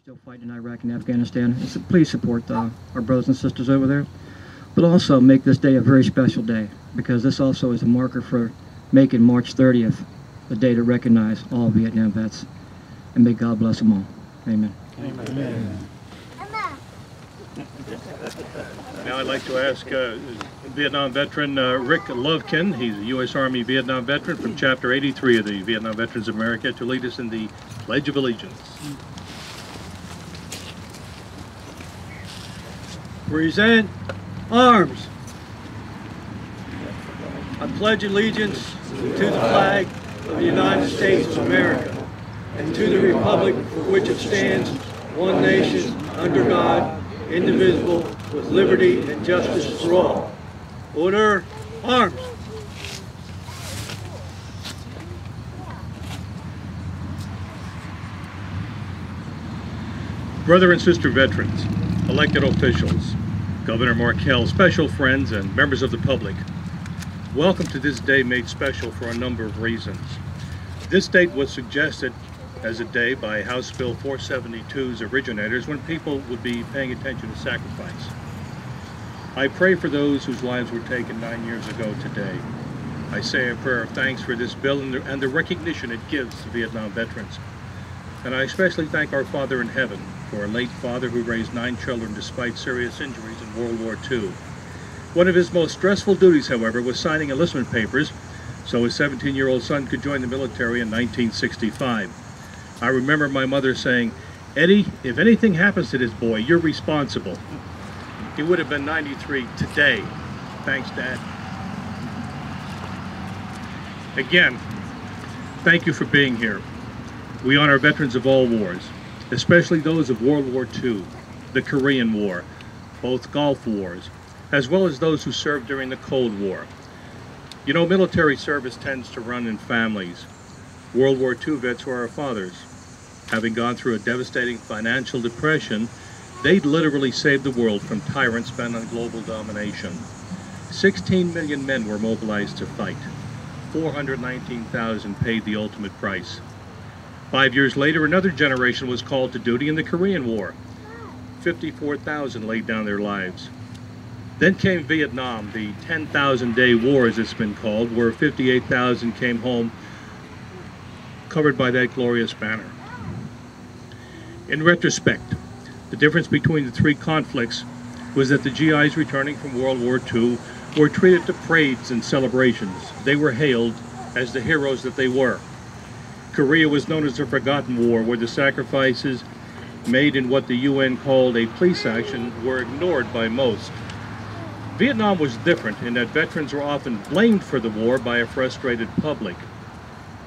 still fighting in Iraq and Afghanistan. So please support our brothers and sisters over there. But also make this day a very special day, because this also is a marker for making March 30th a day to recognize all Vietnam vets. And may God bless them all. Amen. Amen. Amen. Now I'd like to ask Vietnam veteran Rick Lovekin, he's a U.S. Army Vietnam veteran from Chapter 83 of the Vietnam Veterans of America, to lead us in the Pledge of Allegiance. Present arms. I pledge allegiance to the flag of the United States of America and to the republic for which it stands, one nation, under God, indivisible, with liberty and justice for all. Order, arms. Brother and sister veterans, elected officials, Governor Markell, special friends, and members of the public, welcome to this day made special for a number of reasons. This date was suggested as a day by House Bill 472's originators when people would be paying attention to sacrifice. I pray for those whose lives were taken 9 years ago today. I say a prayer of thanks for this bill and the recognition it gives to Vietnam veterans. And I especially thank our Father in heaven for our late father who raised 9 children despite serious injuries in World War II. One of his most stressful duties, however, was signing enlistment papers so his 17-year-old son could join the military in 1965. I remember my mother saying, "Eddie, if anything happens to this boy, you're responsible." He would have been 93 today. Thanks, Dad. Again, thank you for being here. We honor veterans of all wars, especially those of World War II, the Korean War, both Gulf Wars, as well as those who served during the Cold War. You know, military service tends to run in families. World War II vets were our fathers. Having gone through a devastating financial depression, they'd literally saved the world from tyrants bent on global domination. 16 million men were mobilized to fight. 419,000 paid the ultimate price. 5 years later, another generation was called to duty in the Korean War. 54,000 laid down their lives. Then came Vietnam, the 10,000-day war, as it's been called, where 58,000 came home covered by that glorious banner. In retrospect, the difference between the three conflicts was that the GIs returning from World War II were treated to parades and celebrations. They were hailed as the heroes that they were. Korea was known as the Forgotten War, where the sacrifices made in what the UN called a police action were ignored by most. Vietnam was different in that veterans were often blamed for the war by a frustrated public.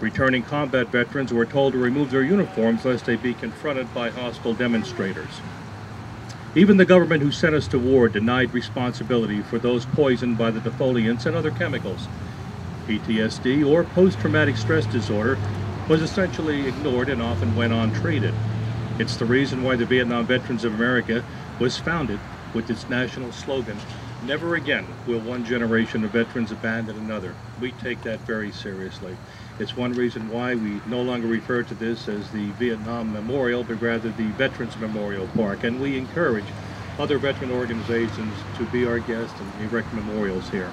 Returning combat veterans were told to remove their uniforms lest they be confronted by hostile demonstrators. Even the government who sent us to war denied responsibility for those poisoned by the defoliants and other chemicals. PTSD, or post-traumatic stress disorder, was essentially ignored and often went untreated. It's the reason why the Vietnam Veterans of America was founded with its national slogan, "Never again will one generation of veterans abandon another." We take that very seriously. It's one reason why we no longer refer to this as the Vietnam Memorial, but rather the Veterans Memorial Park. And we encourage other veteran organizations to be our guests and erect memorials here.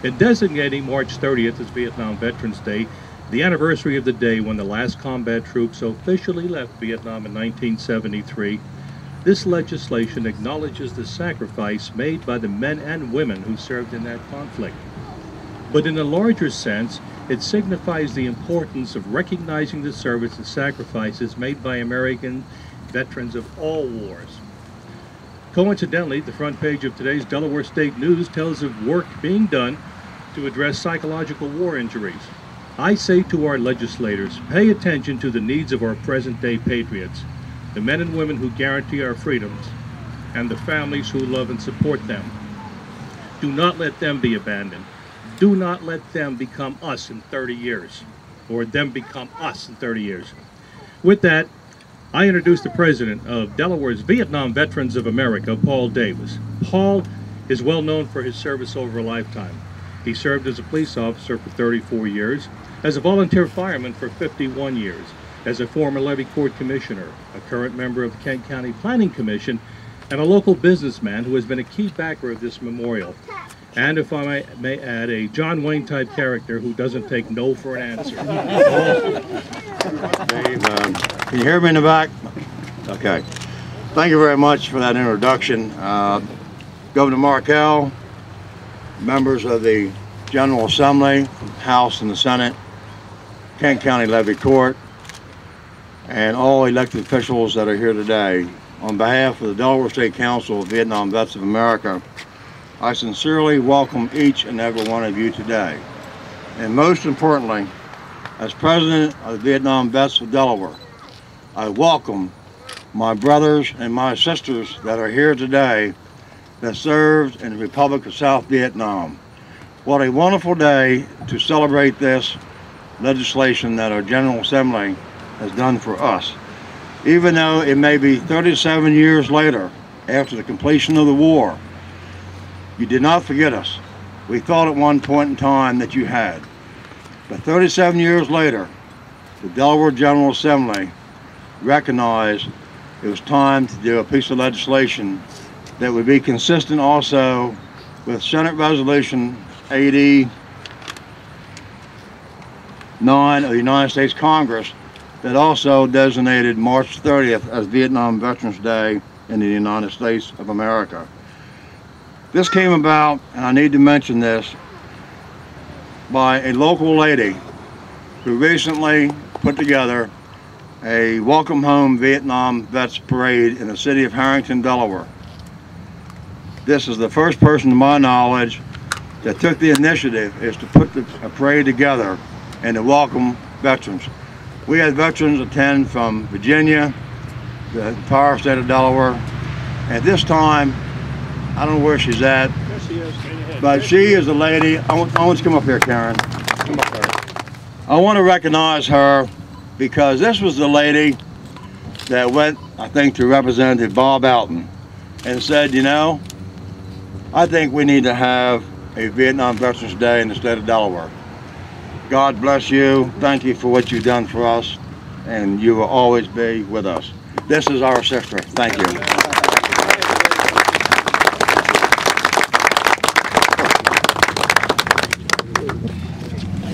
In designating March 30th as Vietnam Veterans Day, the anniversary of the day when the last combat troops officially left Vietnam in 1973, this legislation acknowledges the sacrifice made by the men and women who served in that conflict. But in a larger sense, it signifies the importance of recognizing the service and sacrifices made by American veterans of all wars. Coincidentally, the front page of today's Delaware State News tells of work being done to address psychological war injuries. I say to our legislators, pay attention to the needs of our present-day patriots, the men and women who guarantee our freedoms, and the families who love and support them. Do not let them be abandoned. Do not let them become us in 30 years, or them become us in 30 years. With that, I introduce the president of Delaware's Vietnam Veterans of America, Paul Davis. Paul is well known for his service over a lifetime. He served as a police officer for 34 years, as a volunteer fireman for 51 years, As a former levy court commissioner, a current member of the Kent County Planning Commission, and a local businessman who has been a key backer of this memorial. And if I may add, a John Wayne type character who doesn't take no for an answer. Amen. Can you hear me in the back? Okay. Thank you very much for that introduction. Governor Markell, members of the General Assembly, House and the Senate, Kent County Levy Court, and all elected officials that are here today. On behalf of the Delaware State Council of Vietnam Vets of America, I sincerely welcome each and every one of you today. And most importantly, as President of the Vietnam Vets of Delaware, I welcome my brothers and my sisters that are here today that served in the Republic of South Vietnam. What a wonderful day to celebrate this legislation that our General Assembly has done for us. Even though it may be 37 years later, after the completion of the war, you did not forget us. We thought at one point in time that you had. But 37 years later, the Delaware General Assembly recognized it was time to do a piece of legislation that would be consistent also with Senate Resolution 89 of the United States Congress that also designated March 30th as Vietnam Veterans Day in the United States of America. This came about, and I need to mention this, by a local lady who recently put together a Welcome Home Vietnam Vets Parade in the city of Harrington, Delaware. This is the first person to my knowledge that took the initiative is to put a parade together and to welcome veterans. We had veterans attend from Virginia, the entire state of Delaware. At this time, I don't know where she's at, but she is a lady. I want you to come up here, Karen. Come up here. I want to recognize her because this was the lady that went, I think, to Representative Bob Alton and said, you know, I think we need to have a Vietnam Veterans Day in the state of Delaware. God bless you. Thank you for what you've done for us, and you will always be with us. This is our sister. Thank you.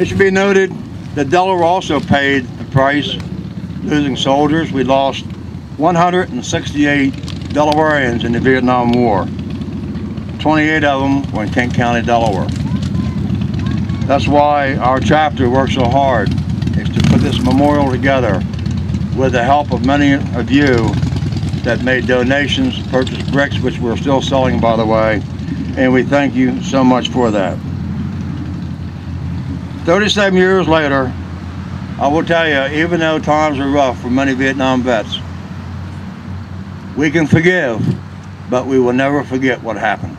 It should be noted that Delaware also paid the price losing soldiers. We lost 168 Delawareans in the Vietnam War. 28 of them were in Kent County, Delaware. That's why our chapter works so hard, is to put this memorial together with the help of many of you that made donations, purchased bricks, which we're still selling, by the way, and we thank you so much for that. 37 years later, I will tell you, even though times are rough for many Vietnam vets, we can forgive, but we will never forget what happened.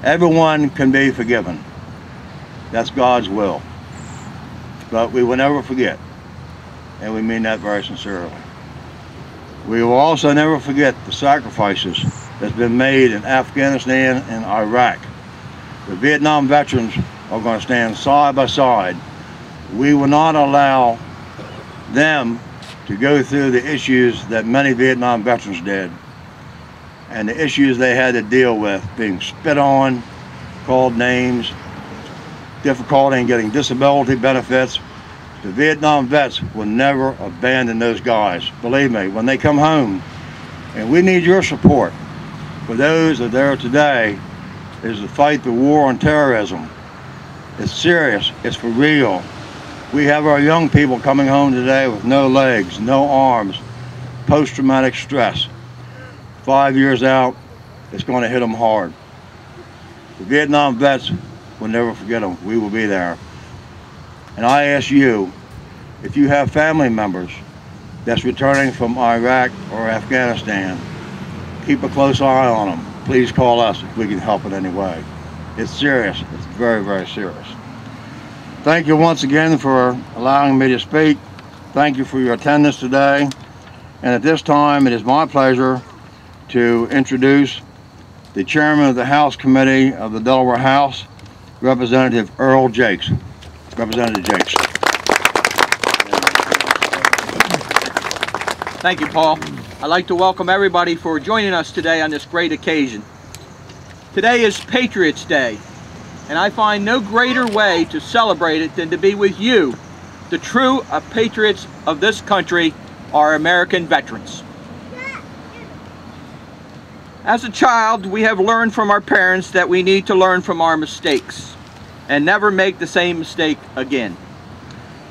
Everyone can be forgiven. That's God's will. But we will never forget, and we mean that very sincerely. We will also never forget the sacrifices that's been made in Afghanistan and Iraq. The Vietnam veterans are going to stand side by side. We will not allow them to go through the issues that many Vietnam veterans did, and the issues they had to deal with, being spit on, called names, difficulty in getting disability benefits. The Vietnam vets will never abandon those guys. Believe me, when they come home, and we need your support. For those that are there today, is to fight the war on terrorism. It's serious, it's for real. We have our young people coming home today with no legs, no arms, post-traumatic stress. 5 years out, it's going to hit them hard. The Vietnam vets will never forget them. We will be there. And I ask you, if you have family members that's returning from Iraq or Afghanistan, keep a close eye on them. Please call us if we can help in any way. It's serious. It's very, very serious. Thank you once again for allowing me to speak. Thank you for your attendance today. And at this time, it is my pleasure to introduce the chairman of the House Committee of the Delaware House, Representative Earl Jakes. Representative Jakes. Thank you, Paul. I'd like to welcome everybody for joining us today on this great occasion. Today is Patriots Day, and I find no greater way to celebrate it than to be with you, the true patriots of this country, our American veterans. As a child, we have learned from our parents that we need to learn from our mistakes and never make the same mistake again.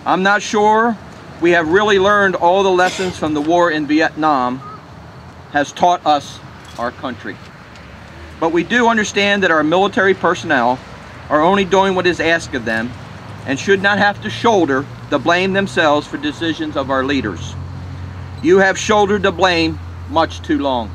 I'm not sure we have really learned all the lessons from the war in Vietnam has taught us our country. But we do understand that our military personnel are only doing what is asked of them and should not have to shoulder the blame themselves for decisions of our leaders. You have shouldered the blame much too long.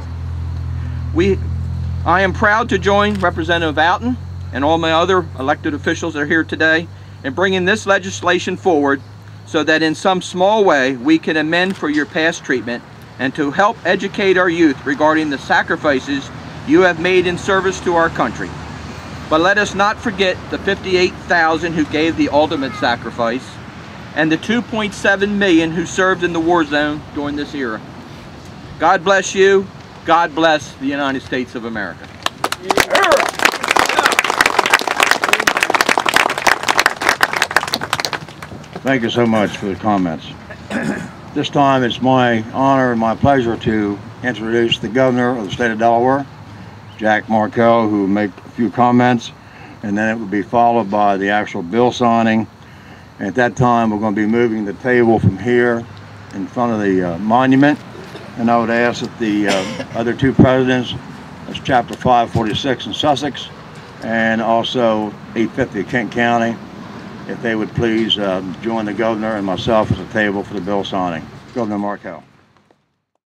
I am proud to join Representative Outen and all my other elected officials that are here today in bringing this legislation forward so that in some small way we can amend for your past treatment and to help educate our youth regarding the sacrifices you have made in service to our country. But let us not forget the 58,000 who gave the ultimate sacrifice and the 2.7 million who served in the war zone during this era. God bless you. God bless the United States of America. Thank you so much for the comments. This time it's my honor and my pleasure to introduce the governor of the state of Delaware, Jack Markell, who will make a few comments, and then it will be followed by the actual bill signing. And at that time, we're going to be moving the table from here in front of the monument. And I would ask that the other two presidents, that's Chapter 546 in Sussex, and also 850 Kent County, if they would please join the governor and myself at the table for the bill signing. Governor Markell.